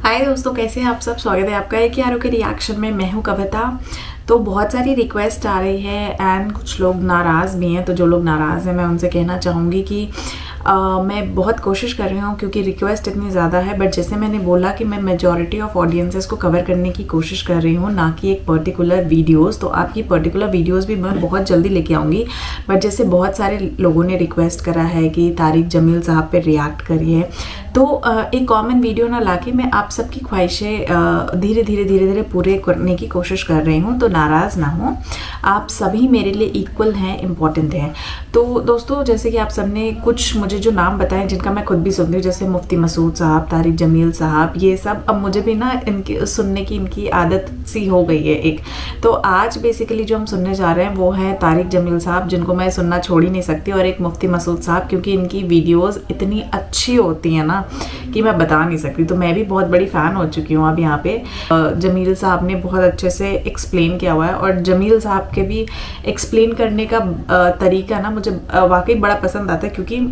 हाय दोस्तों, कैसे हैं आप सब। स्वागत है आपका एक यारों के रिएक्शन में। मैं हूं कविता। तो बहुत सारी रिक्वेस्ट आ रही है एंड कुछ लोग नाराज़ भी हैं। तो जो लोग नाराज़ हैं मैं उनसे कहना चाहूँगी कि मैं बहुत कोशिश कर रही हूँ क्योंकि रिक्वेस्ट इतनी ज़्यादा है। बट जैसे मैंने बोला कि मैं मेजॉरिटी ऑफ ऑडियंसेस को कवर करने की कोशिश कर रही हूँ, ना कि एक पर्टिकुलर वीडियोस। तो आपकी पर्टिकुलर वीडियोस भी मैं बहुत जल्दी लेके आऊँगी। बट जैसे बहुत सारे लोगों ने रिक्वेस्ट करा है कि तारिक जमील साहब पे रिएक्ट करिए, तो एक कॉमन वीडियो ना लाके मैं आप सबकी ख्वाहिशें धीरे धीरे पूरे करने की कोशिश कर रही हूँ। तो नाराज़ ना हो, आप सभी मेरे लिए इक्वल हैं, इम्पॉर्टेंट हैं। तो दोस्तों, जैसे कि आप सबने कुछ मुझे जो नाम बताएं जिनका मैं खुद भी सुनती हूँ, जैसे मुफ्ती मसूद साहब, तारिक जमील साहब, ये सब अब मुझे भी ना इनकी सुनने की इनकी आदत सी हो गई है एक। तो आज बेसिकली जो हम सुनने जा रहे हैं वो है तारिक जमील साहब, जिनको मैं सुनना छोड़ ही नहीं सकती, और एक मुफ्ती मसूद साहब, क्योंकि इनकी वीडियोज़ इतनी अच्छी होती हैं ना कि मैं बता नहीं सकती। तो मैं भी बहुत बड़ी फ़ैन हो चुकी हूँ अब यहाँ पे। जमील साहब ने बहुत अच्छे से एक्सप्लेन किया हुआ है, और जमील साहब के भी एक्सप्लेन करने का तरीका ना मुझे वाकई बड़ा पसंद आता है, क्योंकि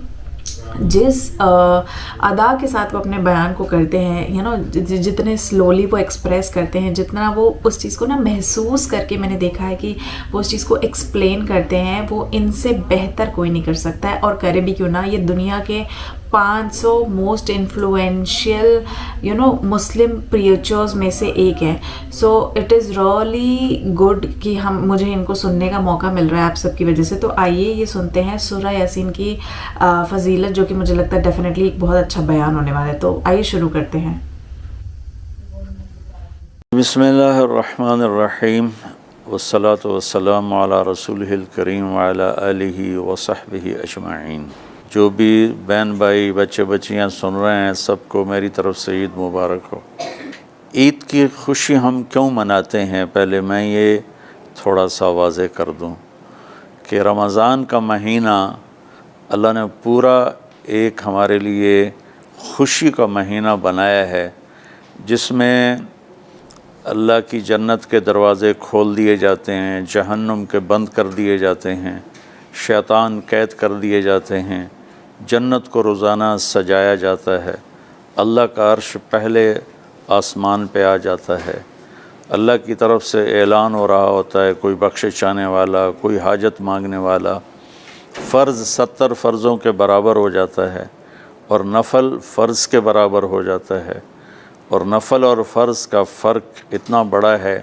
जिस अदा के साथ वो अपने बयान को करते हैं, जितने स्लोली वो एक्सप्रेस करते हैं, जितना वो उस चीज़ को ना महसूस करके, मैंने देखा है कि वो उस चीज़ को एक्सप्लेन करते हैं, वो इनसे बेहतर कोई नहीं कर सकता है। और करे भी क्यों ना, ये दुनिया के 500 मोस्ट इन्फ्लुएंशियल मुस्लिम प्रीचर्स में से एक है। So it is really good कि मुझे इनको सुनने का मौका मिल रहा है आप सबकी वजह से। तो आइए ये सुनते हैं सूरह यासीन की फजीलत, जो कि मुझे लगता है डेफिनेटली एक बहुत अच्छा बयान होने वाला है। तो आइए शुरू करते हैं। बिस्मिल्लाहिर्रहमानिर्रहीम वस्सलातु वस्सलामु अला रसूलिहिल करीम व अला आलिहि व सहबिहि अजमाइन। जो भी बहन भाई बच्चे बच्चियाँ सुन रहे हैं, सबको मेरी तरफ़ से ईद मुबारक हो। ईद की खुशी हम क्यों मनाते हैं, पहले मैं ये थोड़ा सा वाज़े कर दूं कि रमज़ान का महीना अल्लाह ने पूरा एक हमारे लिए खुशी का महीना बनाया है, जिसमें अल्लाह की जन्नत के दरवाज़े खोल दिए जाते हैं, जहन्नुम के बंद कर दिए जाते हैं, शैतान कैद कर दिए जाते हैं, जन्नत को रोज़ाना सजाया जाता है, अल्लाह का अर्श पहले आसमान पे आ जाता है, अल्लाह की तरफ से ऐलान हो रहा होता है, कोई बख्शिश चाहने वाला, कोई हाजत मांगने वाला। फ़र्ज़ 70 फ़र्ज़ों के बराबर हो जाता है और नफ़ल फ़र्ज़ के बराबर हो जाता है। और नफ़ल और फ़र्ज़ का फ़र्क इतना बड़ा है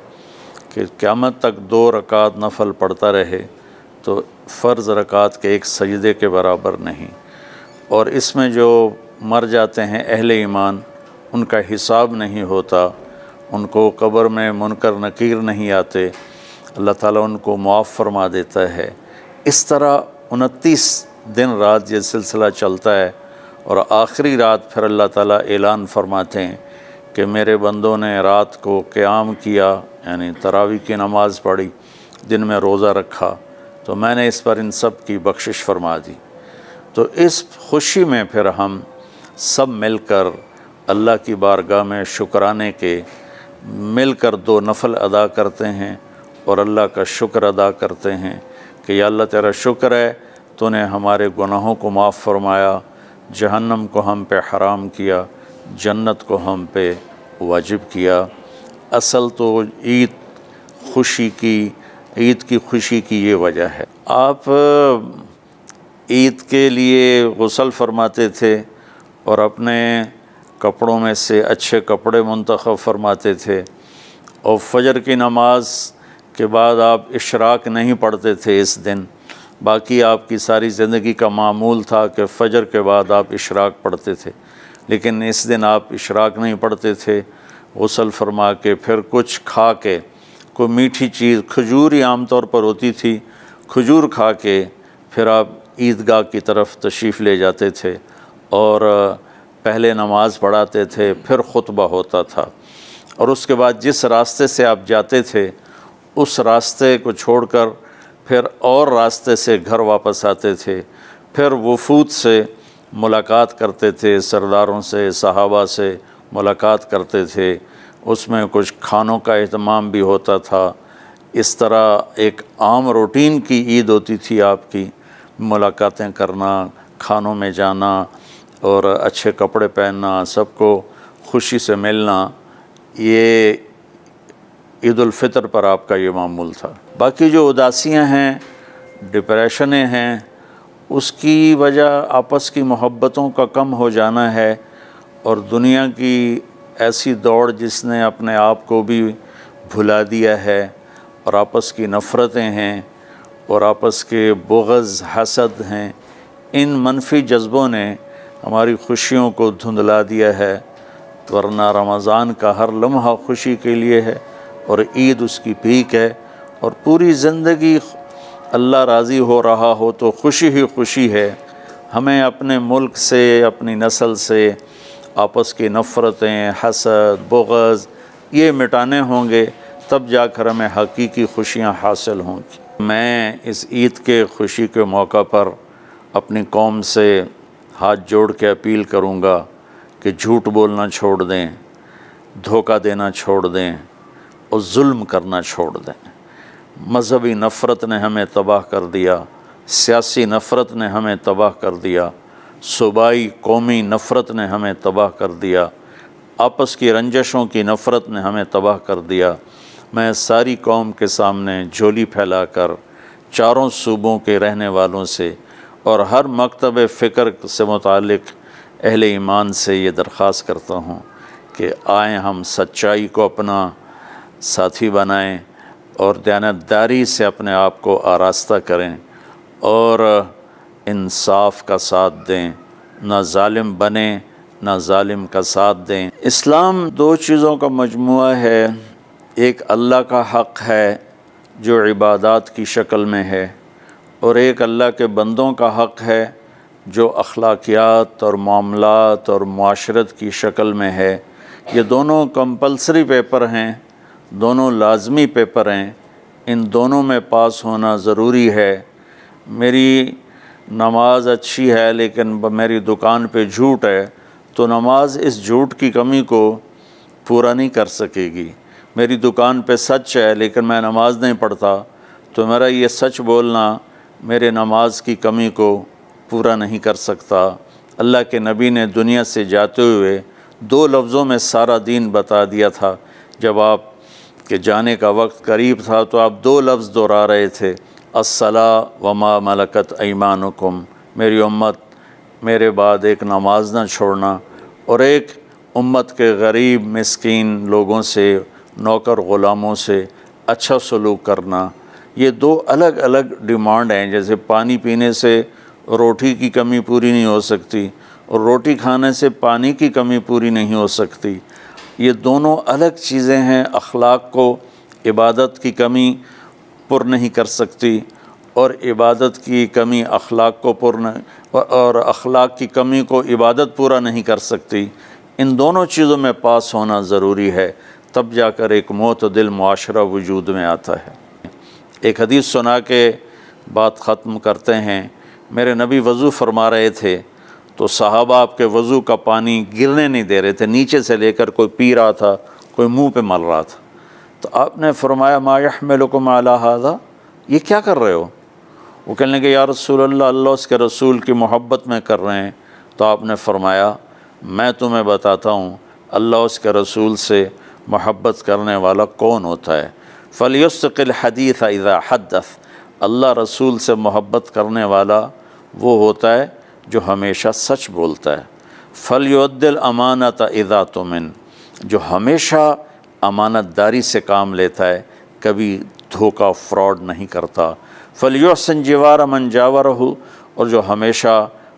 कि क़यामत तक 2 रकात नफ़ल पढ़ता रहे तो फ़र्ज़ रकात के एक सजदे के बराबर नहीं। और इसमें जो मर जाते हैं अहले ईमान, उनका हिसाब नहीं होता, उनको कब्र में मुनकर नकीर नहीं आते, अल्लाह ताला उनको मुआफ़ फरमा देता है। इस तरह 29 दिन रात ये सिलसिला चलता है, और आखिरी रात फिर अल्लाह ताला ऐलान फरमाते हैं कि मेरे बंदों ने रात को क़याम किया, यानी तरावी की नमाज़ पढ़ी, दिन में रोज़ा रखा, तो मैंने इस पर इन सब की बख्शिश फरमा दी। तो इस खुशी में फिर हम सब मिलकर अल्लाह की बारगाह में शुक्राने के मिलकर 2 नफ़ल अदा करते हैं और अल्लाह का शुक्र अदा करते हैं कि या अल्लाह तेरा शुक्र है, तूने हमारे गुनाहों को माफ़ फरमाया, जहन्नम को हम पे हराम किया, जन्नत को हम पे वाजिब किया। असल तो ईद की खुशी की ये वजह है। आप ईद के लिए गुस्ल फरमाते थे और अपने कपड़ों में से अच्छे कपड़े मुंतखब फरमाते थे, और फ़जर की नमाज के बाद आप इशराक नहीं पढ़ते थे इस दिन। बाकी आपकी सारी ज़िंदगी का मामूल था कि फ़जर के बाद आप इशराक पढ़ते थे, लेकिन इस दिन आप इशराक नहीं पढ़ते थे। गुस्ल फरमा के फिर कुछ खा के, कोई मीठी चीज़, खजूर ही आम तौर पर होती थी, खजूर खा के फिर आप ईदगाह की तरफ तशरीफ़ ले जाते थे और पहले नमाज़ पढ़ाते थे, फिर खुतबा होता था, और उसके बाद जिस रास्ते से आप जाते थे उस रास्ते को छोड़कर फिर और रास्ते से घर वापस आते थे। फिर वफूद से मुलाकात करते थे, सरदारों से, सहाबा से मुलाकात करते थे, उसमें कुछ खानों का एहतमाम भी होता था। इस तरह एक आम रूटीन की ईद होती थी आपकी, मुलाकातें करना, खानों में जाना और अच्छे कपड़े पहनना, सबको खुशी से मिलना, ये ईद उल फितर पर आपका ये मामूल था। बाकी जो उदासियां हैं, डिप्रेशनें हैं, उसकी वजह आपस की मोहब्बतों का कम हो जाना है और दुनिया की ऐसी दौड़ जिसने अपने आप को भी भुला दिया है, और आपस की नफ़रतें हैं और आपस के बुग़्ज़ हसद हैं। इन मनफी जज्बों ने हमारी खुशियों को धुंधला दिया है, वरना रमज़ान का हर लम्हा खुशी के लिए है और ईद उसकी पीक है। और पूरी ज़िंदगी अल्लाह राज़ी हो रहा हो तो खुशी ही खुशी है। हमें अपने मुल्क से, अपनी नस्ल से आपस की नफ़रतें, हसद, बुग़्ज़ ये मिटाने होंगे, तब जाकर हमें हकीकी खुशियाँ हासिल होंगी। मैं इस ईद के खुशी के मौका पर अपनी कौम से हाथ जोड़ के अपील करूँगा कि झूठ बोलना छोड़ दें, धोखा देना छोड़ दें और जुल्म करना छोड़ दें। मज़हबी नफ़रत ने हमें तबाह कर दिया, सियासी नफ़रत ने हमें तबाह कर दिया, सूबाई कौमी नफ़रत ने हमें तबाह कर दिया, आपस की रंजशों की नफ़रत ने हमें तबाह कर दिया। मैं सारी कौम के सामने झोली फैलाकर चारों सूबों के रहने वालों से और हर मकतब फ़िक्र से मुतालिक अहले ईमान से ये दरख्वास्त करता हूँ कि आएँ हम सच्चाई को अपना साथी बनाएं और दयानतदारी से अपने आप को आरास्ता करें और इंसाफ का साथ दें, ना जालिम बने ना जालिम का साथ दें। इस्लाम दो चीज़ों का मजमुआ है, एक अल्लाह का हक़ है जो इबादत की शक्ल में है, और एक अल्लाह के बंदों का हक़ है जो अखलाकियात और मामलात और मुआशरत की शक्ल में है। ये दोनों कंपल्सरी पेपर हैं, दोनों लाजमी पेपर हैं, इन दोनों में पास होना ज़रूरी है। मेरी नमाज अच्छी है लेकिन मेरी दुकान पे झूठ है, तो नमाज इस झूठ की कमी को पूरा नहीं कर सकेगी। मेरी दुकान पे सच है लेकिन मैं नमाज नहीं पढ़ता, तो मेरा ये सच बोलना मेरे नमाज की कमी को पूरा नहीं कर सकता। अल्लाह के नबी ने दुनिया से जाते हुए दो लफ्ज़ों में सारा दीन बता दिया था। जब आप के जाने का वक्त करीब था तो आप दो लफ्ज़ दोहरा रहे थे, अस्सला व मा मलकत ऐमानुकुम, मेरी उम्मत मेरे बाद एक नमाज ना छोड़ना, और एक उम्मत के गरीब मिस्कीन लोगों से, नौकर ग़ुलामों से अच्छा सलूक करना। ये दो अलग अलग डिमांड हैं। जैसे पानी पीने से रोटी की कमी पूरी नहीं हो सकती और रोटी खाने से पानी की कमी पूरी नहीं हो सकती। ये दोनों अलग चीज़ें हैं। अखलाक को इबादत की कमी पुर नहीं कर सकती और इबादत की कमी अखलाक को और अखलाक की कमी को इबादत पूरा नहीं कर सकती। इन दोनों चीज़ों में पास होना ज़रूरी है, तब जाकर एक मोतदिल मुआशरा वजूद में आता है। एक हदीस सुना के बात ख़त्म करते हैं। मेरे नबी वज़ू फरमा रहे थे तो सहाबा आपके वज़ू का पानी गिरने नहीं दे रहे थे, नीचे से लेकर कोई पी रहा था, कोई मुंह पे मल रहा था। तो आपने फरमाया मा यहमिलुकुम अला हाज़ा, ये क्या कर रहे हो? वो कहने लगे या रसूलल्लाह, अल्लाह उसके रसूल की मोहब्बत में कर रहे हैं। तो आपने फरमाया मैं तुम्हें बताता हूँ अल्लाह उसके रसूल से मोहब्बत करने वाला कौन होता है। फ़लयुस्तक़िल हदीस इज़ा हद्दस, अल्लाह रसूल से मोहब्बत करने वाला वो होता है जो हमेशा सच बोलता है। फ़लयुअद्दिल अमानत इज़ा तुमिन, जो हमेशा अमानतदारी से काम लेता है, कभी धोखा फ्रॉड नहीं करता। फ़लयुहसिन जिवार मन जावरहु, और जो हमेशा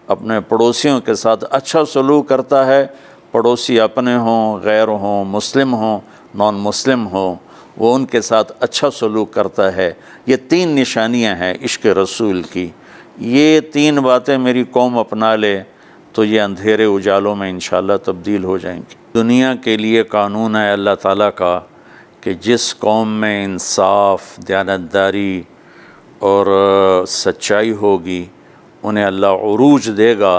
अपने पड़ोसियों के साथ अच्छा सलूक करता है, पड़ोसी अपने हों, गैर हों, मुस्लिम हों, नॉन मुस्लिम हों, वो उनके साथ अच्छा सलूक करता है। ये तीन निशानियां हैं इश्क़ रसूल की। ये तीन बातें मेरी कौम अपना ले तो ये अंधेरे उजालों में इंशाअल्लाह तब्दील हो जाएंगी। दुनिया के लिए कानून है अल्लाह ताला का कि जिस कौम में इंसाफ, दयानतदारी और सच्चाई होगी उन्हें अल्लाह उरूज देगा,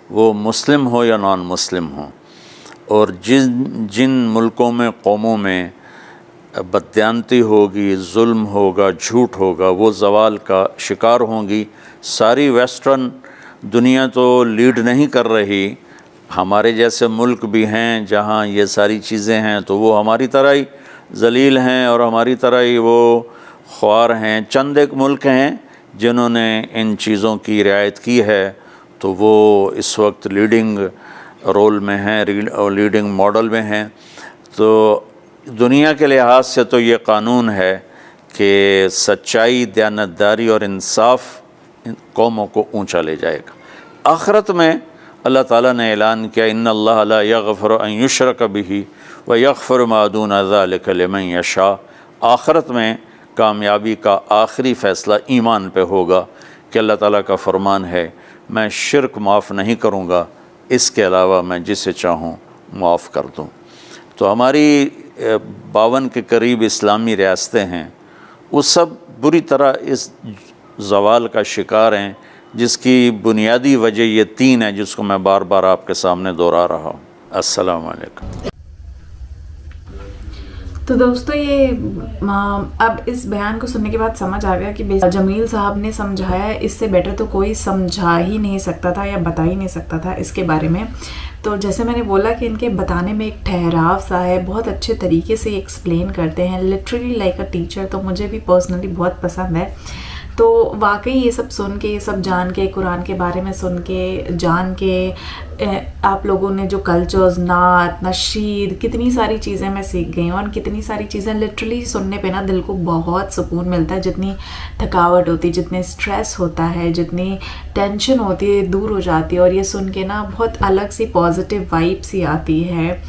वो मुस्लिम हो या नॉन मुस्लिम हो। और जिन मुल्कों में, कौमों में बददियानती होगी, जुल्म होगा, झूठ होगा, वो ज़वाल का शिकार होंगी। सारी वेस्टर्न दुनिया तो लीड नहीं कर रही, हमारे जैसे मुल्क भी हैं जहाँ ये सारी चीज़ें हैं, तो वो हमारी तरह ही ज़लील हैं और हमारी तरह ही वो ख्वार हैं। चंद एक मुल्क हैं जिन्होंने इन चीज़ों की रियायत की है, तो वो इस वक्त लीडिंग रोल में हैं, लीडिंग मॉडल में हैं। तो दुनिया के लिहाज से तो ये कानून है कि सच्चाई, दयानतदारी और इंसाफ कौमों को ऊंचा ले जाएगा। आखिरत में अल्लाह ताला ने ऐलान किया, इन्नल्लाह ला यग़फ़िरु अन युश्रक बिही व यग़फ़िरु मा दून ज़ालिका लिमन यशा। आखिरत में कामयाबी का आखिरी फ़ैसला ईमान पे होगा कि अल्लाह ताला का फरमान है, मैं शिरक माफ़ नहीं करूँगा, इसके अलावा मैं जिसे चाहूँ माफ़ कर दूँ। तो हमारी 52 के करीब इस्लामी रियासतें हैं, वो सब बुरी तरह इस ज़वाल का शिकार हैं, जिसकी बुनियादी वजह ये 3 है जिसको मैं बार बार आपके सामने दोहरा रहा हूँ। अस्सलाम वालेकुम। तो दोस्तों ये अब इस बयान को सुनने के बाद समझ आ गया कि जमील साहब ने समझाया, इससे बेटर तो कोई समझा ही नहीं सकता था या बता ही नहीं सकता था इसके बारे में। तो जैसे मैंने बोला कि इनके बताने में एक ठहराव सा है, बहुत अच्छे तरीके से एक्सप्लेन करते हैं, लिटरली लाइक अ टीचर। तो मुझे भी पर्सनली बहुत पसंद है। तो वाकई ये सब सुन के, ये सब जान के, कुरान के बारे में सुन के, जान के, आप लोगों ने जो कल्चर्स, नात, नशीद, कितनी सारी चीज़ें मैं सीख गई हूँ और कितनी सारी चीज़ें लिटरली सुनने पे ना दिल को बहुत सुकून मिलता है। जितनी थकावट होती है, जितने स्ट्रेस होता है, जितनी टेंशन होती है, दूर हो जाती है। और ये सुन के ना बहुत अलग सी पॉजिटिव वाइब सी आती है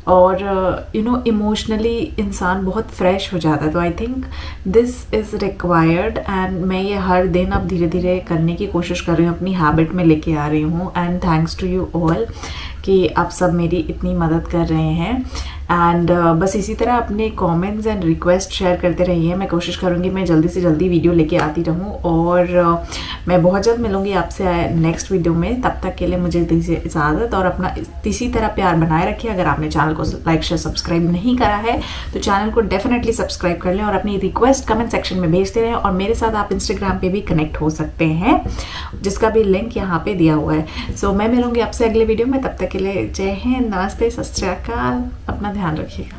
और इमोशनली इंसान बहुत फ्रेश हो जाता है। तो I think this is required and मैं ये हर दिन अब धीरे धीरे करने की कोशिश कर रही हूँ, अपनी हैबिट में लेके आ रही हूँ। And thanks to you all कि आप सब मेरी इतनी मदद कर रहे हैं। एंड बस इसी तरह अपने कमेंट्स एंड रिक्वेस्ट शेयर करते रहिए। मैं कोशिश करूँगी मैं जल्दी से जल्दी वीडियो लेके आती रहूँ और मैं बहुत जल्द मिलूँगी आपसे नेक्स्ट वीडियो में। तब तक के लिए मुझे दीजिए इजाज़त और अपना इसी तरह प्यार बनाए रखिए। अगर आपने चैनल को लाइक शेयर सब्सक्राइब नहीं करा है तो चैनल को डेफिनेटली सब्सक्राइब कर लें और अपनी रिक्वेस्ट कमेंट सेक्शन में भेजते रहें। और मेरे साथ आप इंस्टाग्राम पे भी कनेक्ट हो सकते हैं, जिसका भी लिंक यहाँ पे दिया हुआ है। सो मैं मिलूँगी आपसे अगले वीडियो में। तब तक के लिए जय हिंद, नमस्ते, सत श्री अकाल। अपना ध्यान रखिएगा।